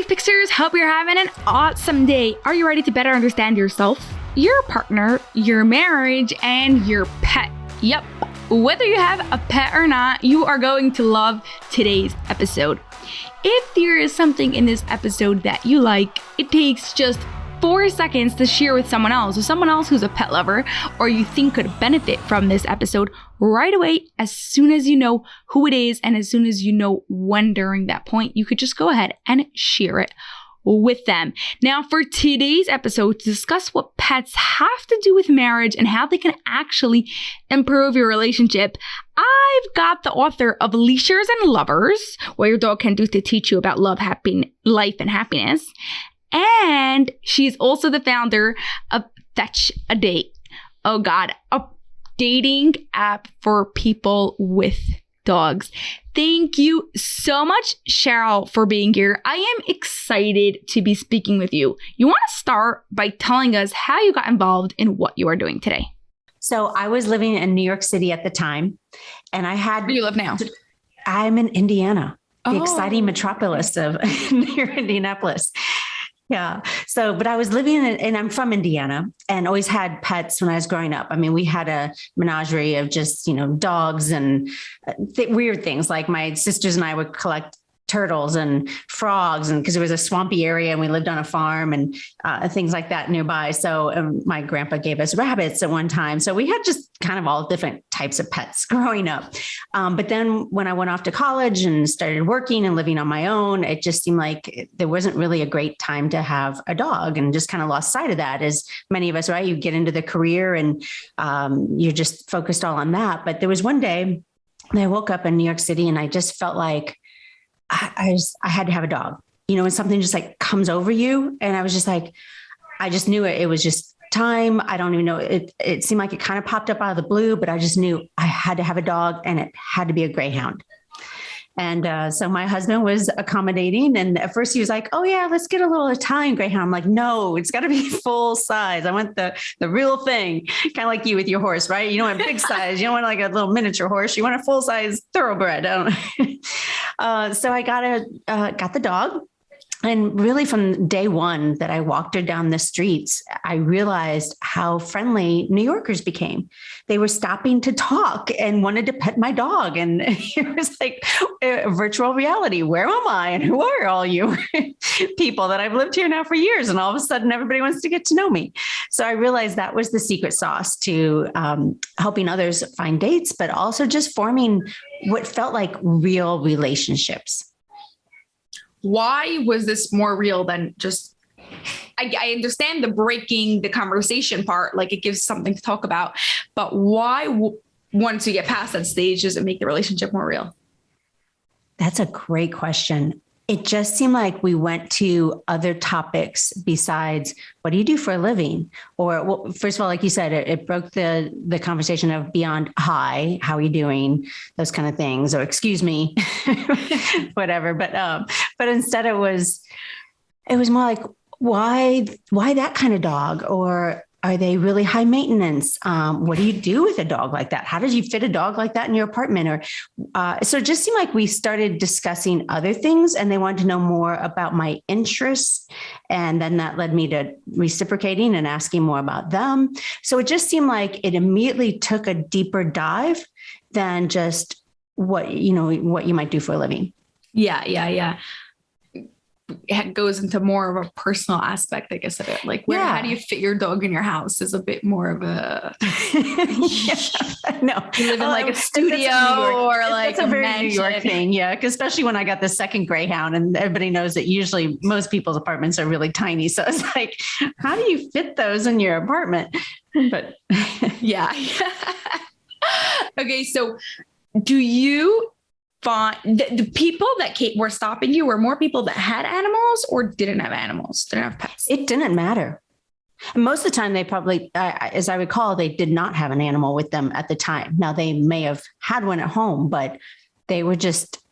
Life Fixers, hope you're having an awesome day. Are you ready to better understand yourself, your partner, your marriage, and your pet? Yep, whether you have a pet or not, you are going to love today's episode. If there is something in this episode that you like, it takes just 4 seconds to share with someone else, or someone else who's a pet lover, or you think could benefit from this episode right away. As soon as you know who it is, and as soon as you know when during that point, you could just go ahead and share it with them. Now, for today's episode, to discuss what pets have to do with marriage and how they can actually improve your relationship, I've got the author of Leashers and Lovers, What Your Dog Can Do to Teach You About Love, Life, and Happiness. And she's also the founder of Fetch a Date. Oh God, a dating app for people with dogs. Thank you so much, Sheryl, for being here. I am excited to be speaking with you. You want to start by telling us how you got involved in what you are doing today? So I was living in New York City at the time, and I had... Where do you live now? I'm in Indiana, the exciting metropolis of near Indianapolis. Yeah. So, but I was living in, and I'm from Indiana, and always had pets when I was growing up. I mean, we had a menagerie of just, dogs and weird things. Like my sisters and I would collect turtles and frogs, and because it was a swampy area and we lived on a farm and things like that nearby. So my grandpa gave us rabbits at one time. So we had just kind of all different types of pets growing up. But then when I went off to college and started working and living on my own, it just seemed like there wasn't really a great time to have a dog, and just kind of lost sight of that, as many of us, right? You get into the career and you're just focused all on that. But there was one day that I woke up in New York City and I just felt like I had to have a dog, and something just like comes over you. And I was just like, I just knew it. It was just time. I don't even know. It seemed like it kind of popped up out of the blue, but I just knew I had to have a dog, and it had to be a Greyhound. And so my husband was accommodating. And at first he was like, oh yeah, let's get a little Italian Greyhound. I'm like, no, it's got to be full size. I want the real thing. Kind of like you with your horse, right? You don't want a big size. You don't want like a little miniature horse. You want a full size thoroughbred. So I got the dog. And really from day one that I walked her down the streets, I realized how friendly New Yorkers became. They were stopping to talk and wanted to pet my dog. And it was like a virtual reality. Where am I? And who are all you people that I've lived here now for years? And all of a sudden, everybody wants to get to know me. So I realized that was the secret sauce to helping others find dates, but also just forming what felt like real relationships. Why was this more real than just, I understand the breaking the conversation part, like it gives something to talk about, but why once you get past that stage, does it make the relationship more real? That's a great question. It just seemed like we went to other topics besides, what do you do for a living? Or, well, first of all, like you said, it broke the conversation of beyond hi, how are you doing? Those kind of things, or excuse me, whatever. But instead it was more like, why that kind of dog? Or are they really high maintenance? What do you do with a dog like that? How did you fit a dog like that in your apartment? Or so it just seemed like we started discussing other things, and they wanted to know more about my interests. And then that led me to reciprocating and asking more about them. So it just seemed like it immediately took a deeper dive than just what you might do for a living. Yeah. It goes into more of a personal aspect, I guess, of it. Like, how do you fit your dog in your house is a bit more of a, no, you live in like a studio or like a very New York thing. Yeah. Cause especially when I got the second Greyhound, and everybody knows that usually most people's apartments are really tiny. So it's like, how do you fit those in your apartment? But yeah. Okay. So do you find the people that were stopping you were more people that had animals or didn't have animals, didn't have pets? It didn't matter. And most of the time they probably, as I recall, they did not have an animal with them at the time. Now they may have had one at home, but they were just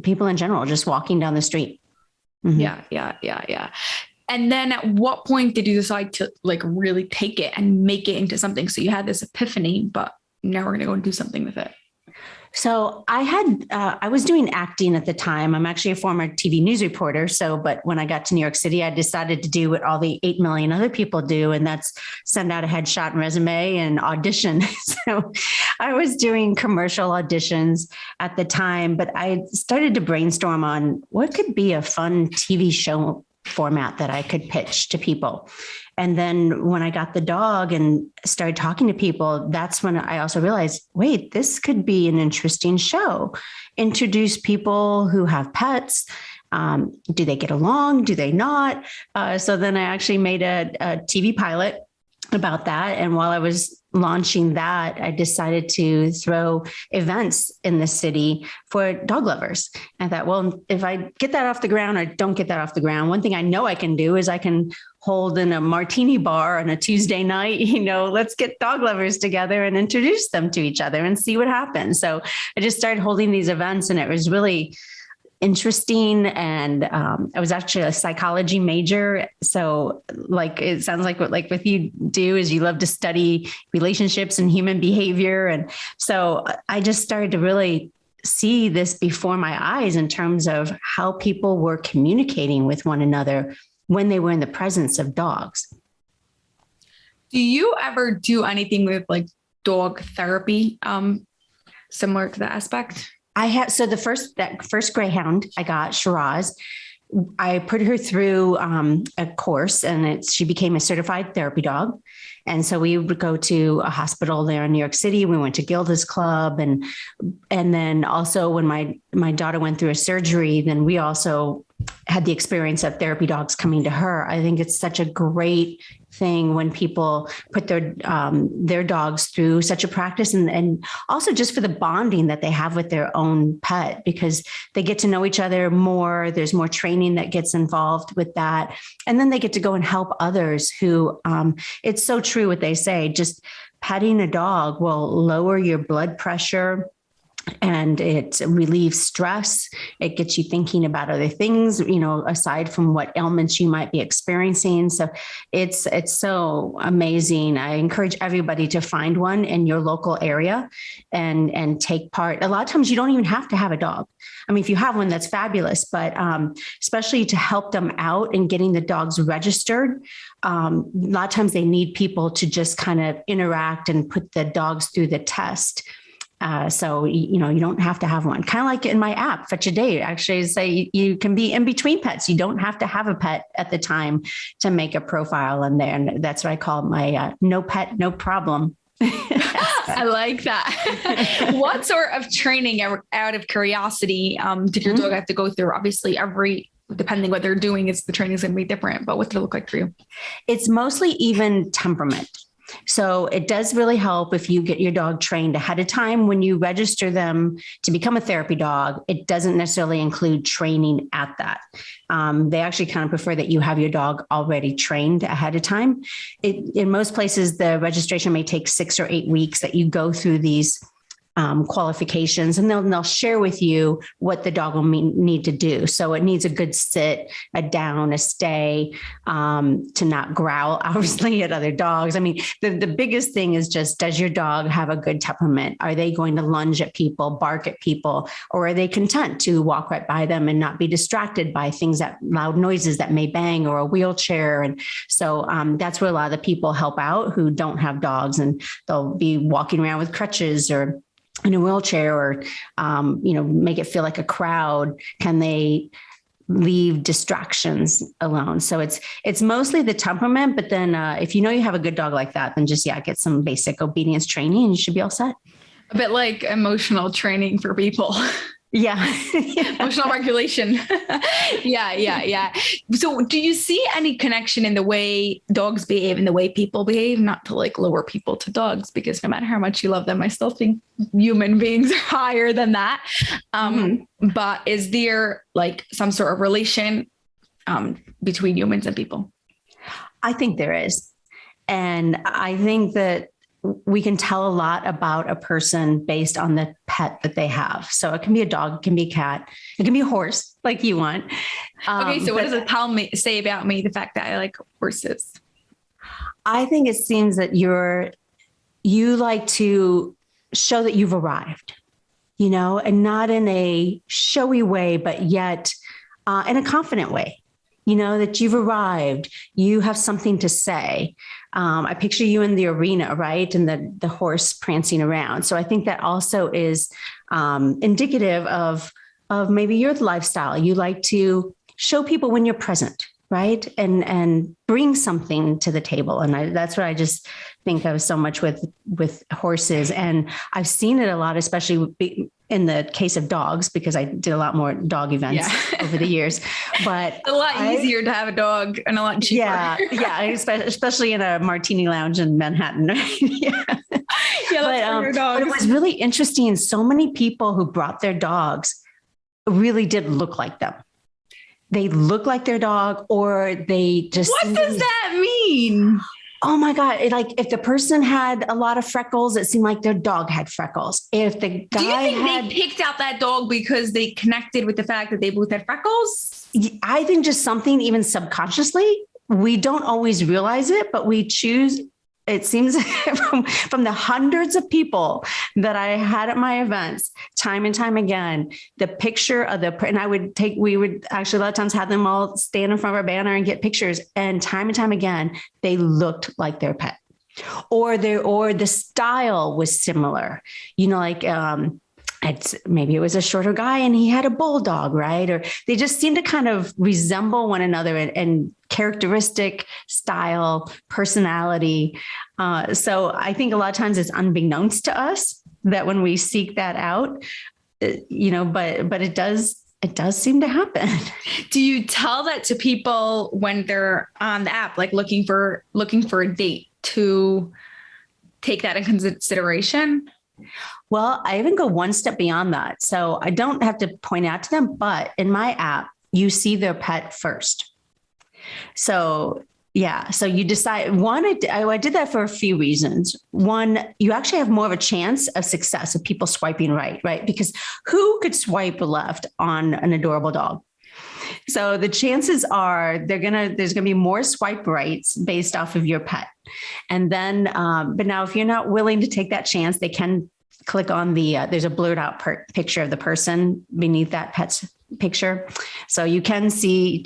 people in general, just walking down the street. Mm-hmm. Yeah. And then at what point did you decide to like really take it and make it into something? So you had this epiphany, but now we're going to go and do something with it. So I was doing acting at the time. I'm actually a former TV news reporter. But when I got to New York City, I decided to do what all the 8 million other people do. And that's send out a headshot and resume and audition. So I was doing commercial auditions at the time, but I started to brainstorm on what could be a fun TV show format that I could pitch to people. And then when I got the dog and started talking to people, that's when I also realized, wait, this could be an interesting show. Introduce people who have pets. Do they get along? Do they not? So then I actually made a TV pilot about that. And while I was launching that, I decided to throw events in the city for dog lovers. I thought, well, if I get that off the ground or don't get that off the ground, one thing I know I can do is I can hold in a martini bar on a Tuesday night, let's get dog lovers together and introduce them to each other and see what happens. So I just started holding these events, and it was really interesting. And I was actually a psychology major. So it sounds like what you do is you love to study relationships and human behavior. And so I just started to really see this before my eyes in terms of how people were communicating with one another when they were in the presence of dogs. Do you ever do anything with dog therapy, similar to that aspect? I had, so that first Greyhound I got, Shiraz, I put her through a course, and she became a certified therapy dog. And so we would go to a hospital there in New York City. We went to Gilda's Club. And then also when my daughter went through a surgery, then we also had the experience of therapy dogs coming to her. I think it's such a great thing when people put their dogs through such a practice, and also just for the bonding that they have with their own pet, because they get to know each other more. There's more training that gets involved with that. And then they get to go and help others who, it's so true what they say, just petting a dog will lower your blood pressure, and it relieves stress. It gets you thinking about other things, aside from what ailments you might be experiencing. So it's so amazing. I encourage everybody to find one in your local area and take part. A lot of times you don't even have to have a dog. I mean, if you have one, that's fabulous, but especially to help them out in getting the dogs registered. A lot of times they need people to just kind of interact and put the dogs through the test. So, you don't have to have one. Kind of like in my app, Fetch a Date, actually say you can be in between pets. You don't have to have a pet at the time to make a profile in there. And that's what I call my no pet, no problem. I like that. What sort of training, out of curiosity, did your dog have to go through? Obviously, depending what they're doing, the training is going to be different, but what did it look like for you? It's mostly even temperament. So it does really help if you get your dog trained ahead of time. When you register them to become a therapy dog, it doesn't necessarily include training at that. They actually kind of prefer that you have your dog already trained ahead of time. In most places, the registration may take 6 or 8 weeks that you go through these qualifications, and they'll share with you what the dog will need to do. So it needs a good sit, a down, a stay, to not growl, obviously, at other dogs. I mean, the biggest thing is just, does your dog have a good temperament? Are they going to lunge at people, bark at people, or are they content to walk right by them and not be distracted by loud noises that may bang, or a wheelchair? And so that's where a lot of the people help out who don't have dogs, and they'll be walking around with crutches or in a wheelchair, or, make it feel like a crowd. Can they leave distractions alone? So it's mostly the temperament, but then if you have a good dog like that, then just, get some basic obedience training and you should be all set. A bit like emotional training for people. Yeah. Emotional regulation. Yeah. So do you see any connection in the way dogs behave and the way people behave? Not to lower people to dogs, because no matter how much you love them, I still think human beings are higher than that. But is there some sort of relation between humans and people? I think there is. And I think that we can tell a lot about a person based on the pet that they have. So it can be a dog, it can be a cat, it can be a horse, like you want. Okay, so what does it say about me, the fact that I like horses? I think it seems that you like to show that you've arrived. and not in a showy way, but yet in a confident way. That you've arrived, you have something to say. I picture you in the arena, right? And the horse prancing around. So I think that also is indicative of maybe your lifestyle. You like to show people when you're present, right? And bring something to the table. And that's what I just think of so much with horses. And I've seen it a lot, especially in the case of dogs, because I did a lot more dog events over the years, but it's a lot easier to have a dog and a lot cheaper. Yeah. Especially in a martini lounge in Manhattan. Right? Yeah. But it was really interesting. So many people who brought their dogs really did look like them. They look like their dog, or they just. What does that mean? Oh my God. If the person had a lot of freckles, it seemed like their dog had freckles. If the guy Do you think they picked out that dog because they connected with the fact that they both had freckles? I think just something even subconsciously, we don't always realize it, but we choose. It seems from the hundreds of people that I had at my events, time and time again, the picture of we would actually a lot of times have them all stand in front of our banner and get pictures. And time again, they looked like their pet, or the style was similar, maybe it was a shorter guy and he had a bulldog, right? Or they just seem to kind of resemble one another and characteristic, style, personality. So I think a lot of times it's unbeknownst to us that when we seek that out, but it does seem to happen. Do you tell that to people when they're on the app, like looking for a date, to take that in consideration? Well, I even go one step beyond that. So I don't have to point out to them, but in my app, you see their pet first. So yeah. So you decide I did that for a few reasons. One, you actually have more of a chance of success of people swiping right? Because who could swipe left on an adorable dog? So the chances are there's going to be more swipe rights based off of your pet. And then, but now if you're not willing to take that chance, they can click on there's a blurred out picture of the person beneath that pet's picture. So you can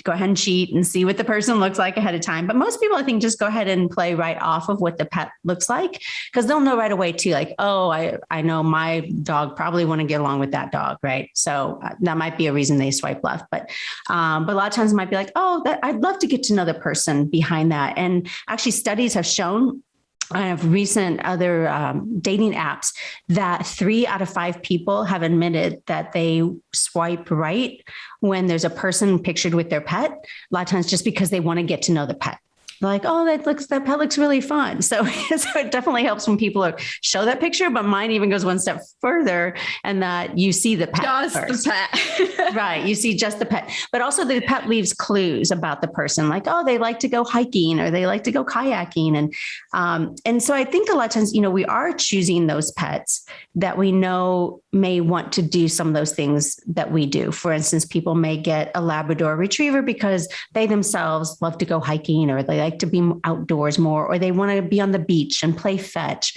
go ahead and cheat and see what the person looks like ahead of time. But most people, I think, just go ahead and play right off of what the pet looks like, because they'll know right away too, like, oh, I know my dog probably want to get along with that dog. Right. So that might be a reason they swipe left, but a lot of times it might be like, oh, I'd love to get to know the person behind that. And actually studies have shown, I have recent other dating apps, that 3 out of 5 people have admitted that they swipe right when there's a person pictured with their pet, a lot of times just because they want to get to know the pet. Like, oh, that pet looks really fun. So it definitely helps when people show that picture, but mine even goes one step further, and that you see the pet. Just first. the pet. Right. You see just the pet, but also the pet leaves clues about the person, like, oh, they like to go hiking or they like to go kayaking. And so I think a lot of times, we are choosing those pets that we know may want to do some of those things that we do. For instance, people may get a Labrador retriever because they themselves love to go hiking, or they like to be outdoors more, or they want to be on the beach and play fetch.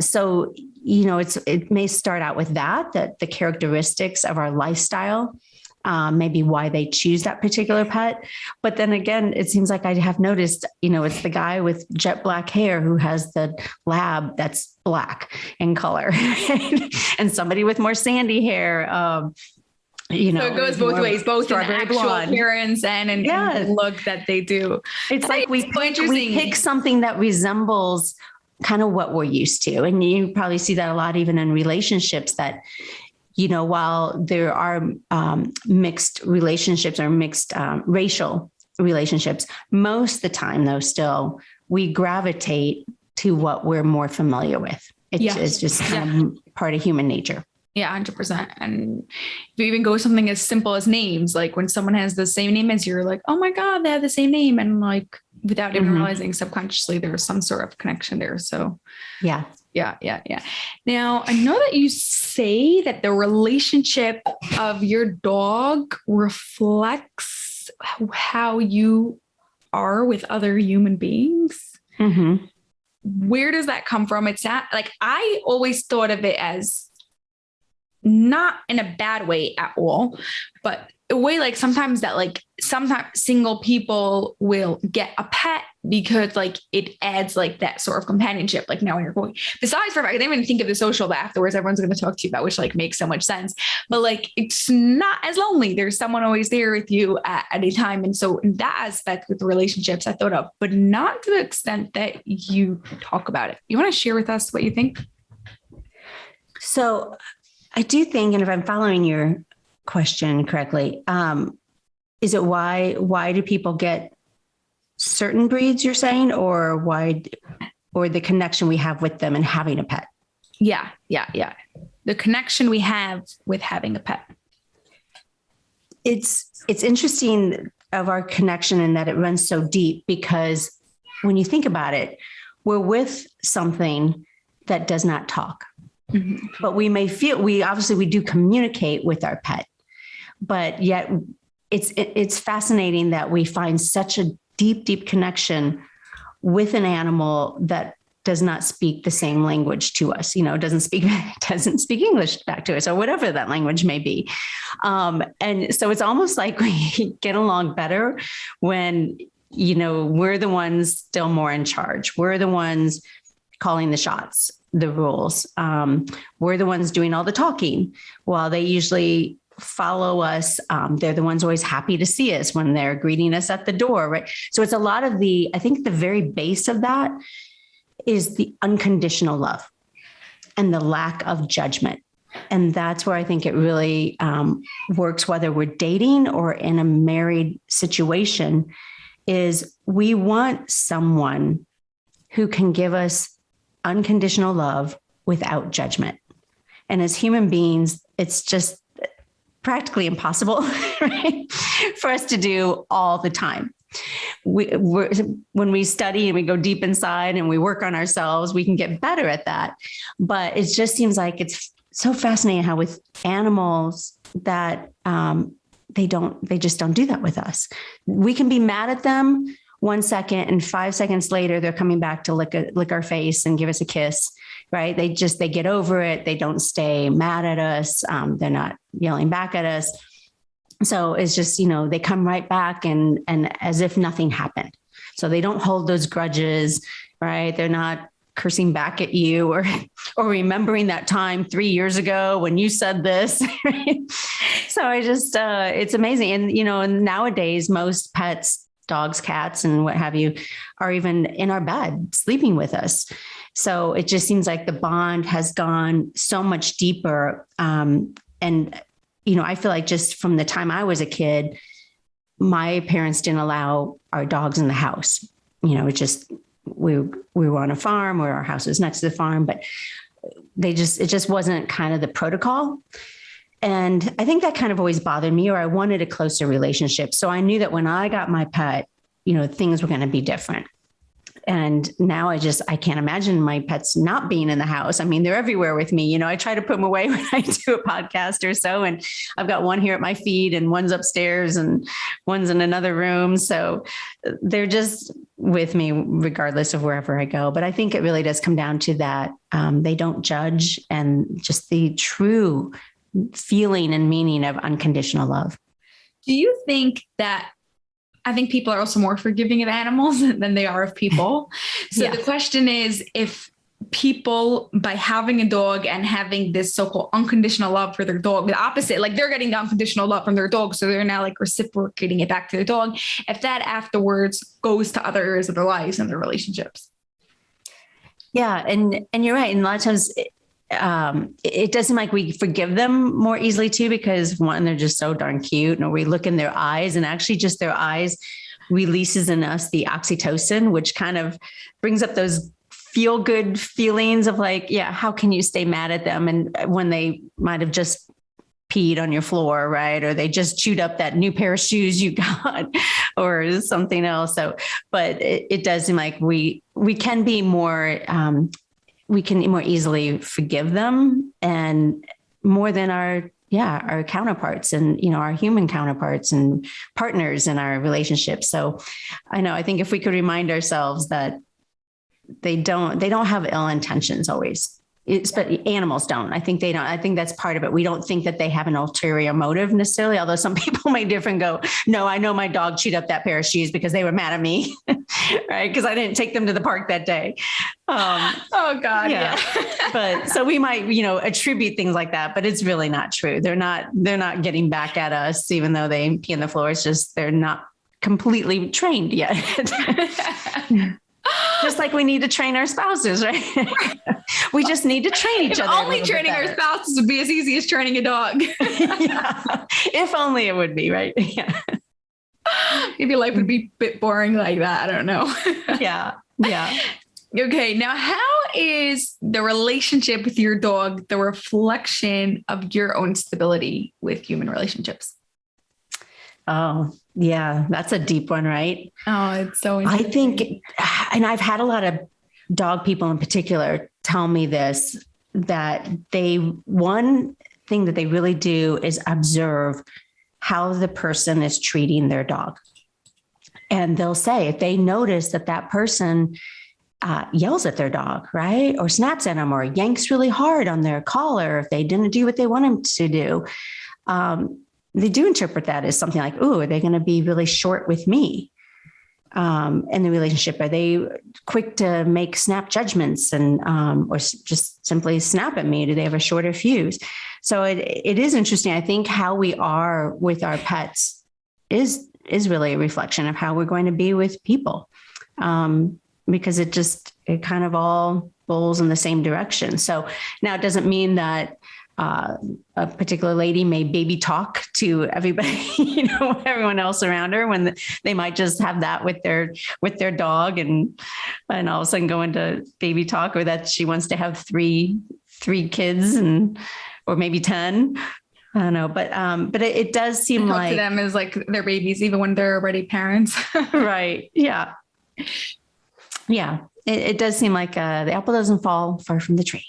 So, it may start out with that the characteristics of our lifestyle, maybe why they choose that particular pet. But then again, it seems like I have noticed, it's the guy with jet black hair who has the lab that's black in color, and somebody with more sandy hair, so it goes both ways, both in actual appearance and in look that they do. It's like we pick something that resembles kind of what we're used to. And you probably see that a lot, even in relationships, that, while there are mixed relationships or mixed racial relationships, most of the time, though, still we gravitate to what we're more familiar with. It's just kind of part of human nature. Yeah, 100%. And if you even go something as simple as names, like when someone has the same name as you, you're like, oh my God, they have the same name. And like, without even realizing, subconsciously, there's some sort of connection there. So yeah. Now, I know that you say that the relationship of your dog reflects how you are with other human beings. Mm-hmm. Where does that come from? It's not like, I always thought of it as not in a bad way at all, but a way like sometimes single people will get a pet because like it adds like that sort of companionship. Like now when you're going, besides for, I didn't even think of the social that afterwards everyone's going to talk to you about, which like makes so much sense, but like, it's not as lonely. There's someone always there with you at any time. And so in that aspect with the relationships I thought of, but not to the extent that you talk about it. You want to share with us what you think? So I do think, and if I'm following your question correctly, is it why do people get certain breeds, you're saying, or the connection we have with them and having a pet? Yeah. The connection we have with having a pet. It's interesting of our connection in that it runs so deep, because when you think about it, we're with something that does not talk. Mm-hmm. But we obviously do communicate with our pet, but yet it's fascinating that we find such a deep connection with an animal that does not speak the same language to us, doesn't speak English back to us, or whatever that language may be. And so it's almost like we get along better when, we're the ones still more in charge. We're the ones calling the shots, the rules. We're the ones doing all the talking while they usually follow us. They're the ones always happy to see us when they're greeting us at the door, right? So it's a lot of I think the very base of that is the unconditional love and the lack of judgment. And that's where I think it really works, whether we're dating or in a married situation, is we want someone who can give us unconditional love without judgment. And as human beings, it's just practically impossible, right, for us to do all the time. When we study and we go deep inside and we work on ourselves, we can get better at that. But it just seems like it's so fascinating how with animals that they just don't do that with us. We can be mad at them 1 second, and 5 seconds later, they're coming back to lick our face and give us a kiss, right? They get over it. They don't stay mad at us. They're not yelling back at us. So it's just, they come right back and as if nothing happened. So they don't hold those grudges, right? They're not cursing back at you or remembering that time 3 years ago when you said this. Right? So I just, it's amazing. And, and nowadays, most pets, dogs, cats, and what have you, are even in our bed sleeping with us. So it just seems like the bond has gone so much deeper. And, I feel like just from the time I was a kid, my parents didn't allow our dogs in the house. It just, we were on a farm where our house was next to the farm, but it just wasn't kind of the protocol. And I think that kind of always bothered me, or I wanted a closer relationship. So I knew that when I got my pet, things were going to be different. And now I can't imagine my pets not being in the house. I mean, they're everywhere with me. I try to put them away when I do a podcast or so. And I've got one here at my feet and one's upstairs and one's in another room. So they're just with me regardless of wherever I go. But I think it really does come down to that. They don't judge, and just the true feeling and meaning of unconditional love. Do you think that, I think people are also more forgiving of animals than they are of people. So yeah. The question is, if people, by having a dog and having this so-called unconditional love for their dog, the opposite, like they're getting the unconditional love from their dog, so they're now like reciprocating it back to the dog, if that afterwards goes to other areas of their lives and their relationships. Yeah. And you're right. And a lot of times it does seem like we forgive them more easily too, because one, they're just so darn cute, and we look in their eyes, and actually just their eyes releases in us the oxytocin, which kind of brings up those feel good feelings of like, yeah, how can you stay mad at them? And when they might've just peed on your floor, right? Or they just chewed up that new pair of shoes you got or something else. So, but it does seem like we can be more, we can more easily forgive them, and more than our counterparts and, our human counterparts and partners in our relationships. So I think if we could remind ourselves that they don't have ill intentions always. But animals don't. I think they don't. I think that's part of it. We don't think that they have an ulterior motive necessarily, although some people may differ and go, no, I know my dog chewed up that pair of shoes because they were mad at me, right? Because I didn't take them to the park that day. Oh God. Yeah. But so we might, attribute things like that, but it's really not true. They're not getting back at us, even though they pee on the floor. It's just, they're not completely trained yet. Just like we need to train our spouses, right? We just need to train each other. Only training our spouses would be as easy as training a dog. Yeah. If only it would be, right? Yeah. Maybe life would be a bit boring like that. I don't know. Yeah. Yeah. Okay. Now, how is the relationship with your dog the reflection of your own stability with human relationships? Oh, yeah. That's a deep one, right? Oh, it's so interesting. I think, and I've had a lot of dog people in particular tell me this, that one thing that they really do is observe how the person is treating their dog. And they'll say, if they notice that that person yells at their dog, right? Or snaps at them or yanks really hard on their collar, if they didn't do what they want them to do, they do interpret that as something like, "Ooh, are they going to be really short with me in the relationship? Are they quick to make snap judgments and or just simply snap at me? Do they have a shorter fuse?" So it is interesting. I think how we are with our pets is really a reflection of how we're going to be with people, because it kind of all rolls in the same direction. So now it doesn't mean that a particular lady may baby talk to everybody, everyone else around her, when they might just have that with their dog and all of a sudden go into baby talk, or that she wants to have three kids or maybe 10. I don't know, but it does seem like to them as like their babies, even when they're already parents. Right. Yeah. Yeah. It does seem like the apple doesn't fall far from the tree.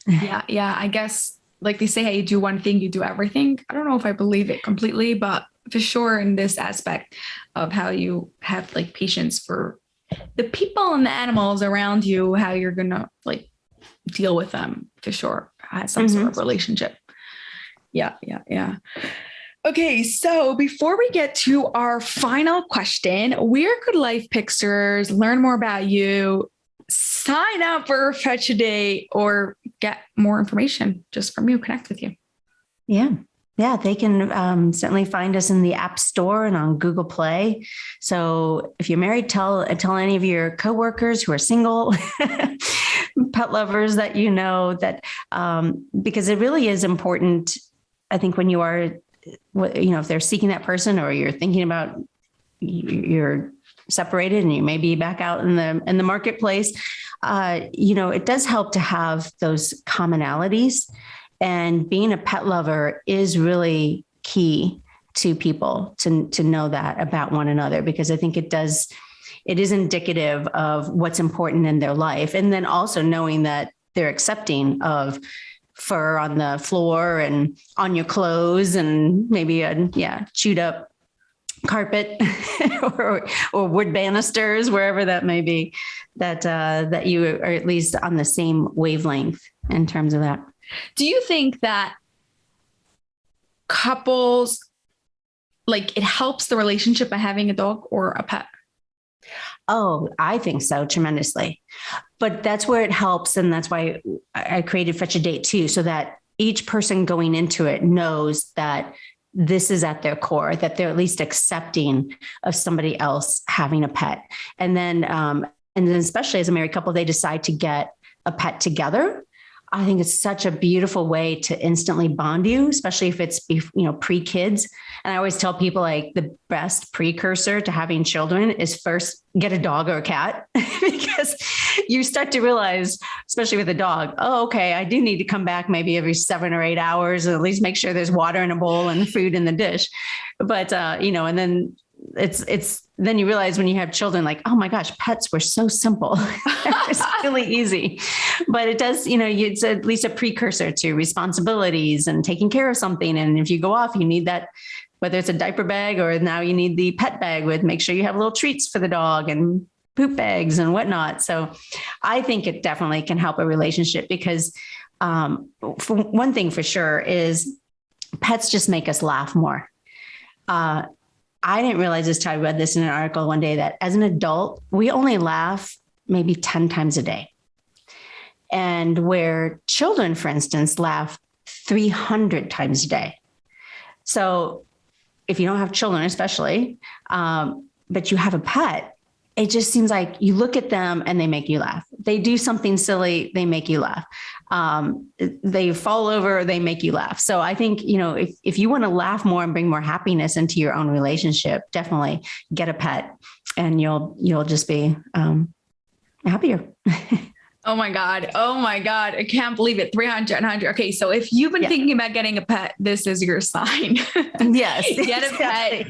Yeah. Yeah. I guess, like they say, hey, you do one thing, you do everything. I don't know if I believe it completely, but for sure in this aspect of how you have like patience for the people and the animals around you, how you're going to like deal with them, for sure has some sort of relationship. Yeah. Yeah. Yeah. Okay. So before we get to our final question, where could life picksters learn more about you, sign up for Fetch a Date, or get more information just from you, connect with you? Yeah. Yeah. They can certainly find us in the App Store and on Google Play. So if you're married, tell any of your coworkers who are single, pet lovers that that, because it really is important. I think when you are, if they're seeking that person, or you're thinking about you're separated and you may be back out in the marketplace, it does help to have those commonalities, and being a pet lover is really key to people to know that about one another, because I think it is indicative of what's important in their life. And then also knowing that they're accepting of fur on the floor and on your clothes, and maybe chewed up carpet or wood banisters, wherever that may be, that you are at least on the same wavelength in terms of that. Do you think that couples, like, it helps the relationship by having a dog or a pet? Oh, I think so, tremendously. But that's where it helps. And that's why I created Fetch a Date too, so that each person going into it knows that this is at their core, that they're at least accepting of somebody else having a pet. And then especially as a married couple, they decide to get a pet together. I think it's such a beautiful way to instantly bond you, especially if it's, pre-kids. And I always tell people, like, the best precursor to having children is first get a dog or a cat, because you start to realize, especially with a dog, oh, okay, I do need to come back maybe every 7 or 8 hours, and at least make sure there's water in a bowl and food in the dish. But, and then then you realize when you have children, like, oh my gosh, pets were so simple. It's really easy, but it does, it's at least a precursor to responsibilities and taking care of something. And if you go off, you need that, whether it's a diaper bag or now you need the pet bag with, make sure you have little treats for the dog and poop bags and whatnot. So I think it definitely can help a relationship, because For one thing for sure is pets just make us laugh more. I didn't realize this till I read this in an article one day that as an adult, we only laugh maybe 10 times a day. And where children, for instance, laugh 300 times a day. So if you don't have children, especially, but you have a pet, it just seems like you look at them and they make you laugh. They do something silly, they make you laugh. They fall over, they make you laugh. So I think, if you want to laugh more and bring more happiness into your own relationship, definitely get a pet and you'll just be happier. Oh my God. I can't believe it. 300. Okay. So if you've been thinking about getting a pet, this is your sign. Yes. Get a pet.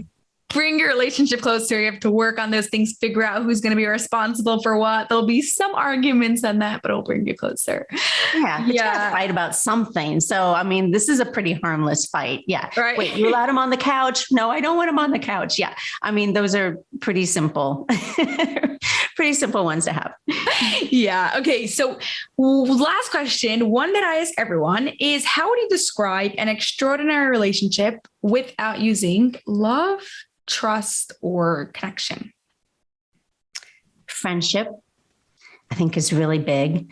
Bring your relationship closer. You have to work on those things, figure out who's going to be responsible for what. There'll be some arguments on that, but it'll bring you closer. Yeah. But you gotta fight about something. So, this is a pretty harmless fight. Yeah. Right. Wait, you allowed him on the couch? No, I don't want him on the couch. Yeah. Those are pretty simple, pretty simple ones to have. Yeah. Okay. So last question, one that I ask everyone is, how would you describe an extraordinary relationship without using love, trust, or connection? Friendship, I think, is really big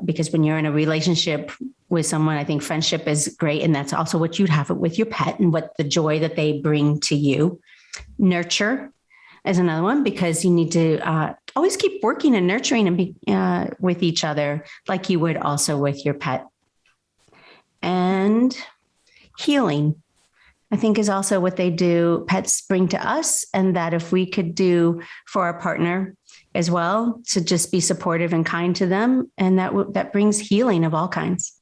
because when you're in a relationship with someone, I think friendship is great. And that's also what you'd have it with your pet and what the joy that they bring to you. Nurture is another one because you need to always keep working and nurturing and be with each other like you would also with your pet. And healing, I think, is also what they do. Pets bring to us, and that if we could do for our partner as well, to just be supportive and kind to them. And that brings healing of all kinds.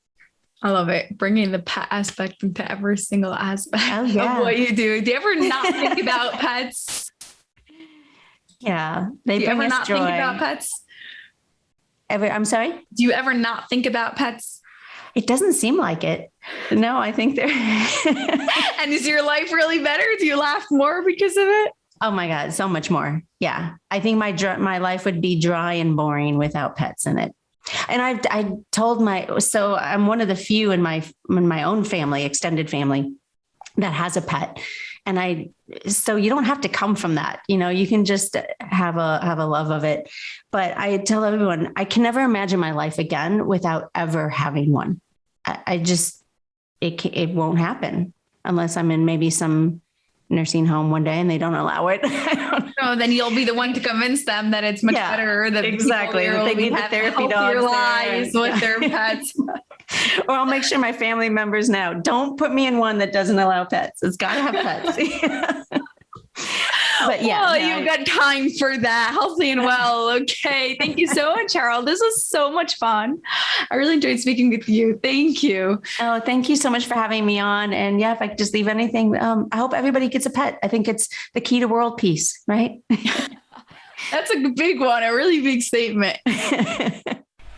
I love it. Bringing the pet aspect into every single aspect of what you do. Do you ever not think about pets? Yeah. Do you ever not think about pets? I'm sorry? Do you ever not think about pets? It doesn't seem like it. No, I think they're. And is your life really better? Do you laugh more because of it? Oh my God, so much more. Yeah. I think my life would be dry and boring without pets in it. And I told so I'm one of the few in my own family, extended family, that has a pet. And so you don't have to come from that, you can just have a love of it. But I tell everyone, I can never imagine my life again without ever having one. It won't happen unless I'm in maybe some nursing home one day and they don't allow it. I don't know. Then you'll be the one to convince them that it's much better. That exactly. That they need the therapy dogs lives with their pets. Or I'll make sure my family members know, don't put me in one that doesn't allow pets. It's got to have pets. But you've got time for that. Healthy and well. Okay. Thank you so much, Sheryl. This was so much fun. I really enjoyed speaking with you. Thank you. Oh, thank you so much for having me on. And if I could just leave anything, I hope everybody gets a pet. I think it's the key to world peace, right? That's a big one. A really big statement.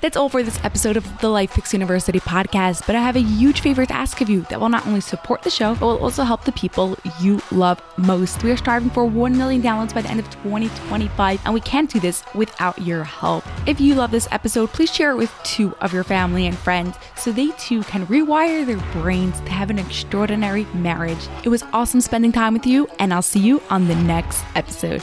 That's all for this episode of the Life Picks University podcast, but I have a huge favor to ask of you that will not only support the show, but will also help the people you love most. We are striving for 1 million downloads by the end of 2025, and we can't do this without your help. If you love this episode, please share it with 2 of your family and friends so they too can rewire their brains to have an extraordinary marriage. It was awesome spending time with you, and I'll see you on the next episode.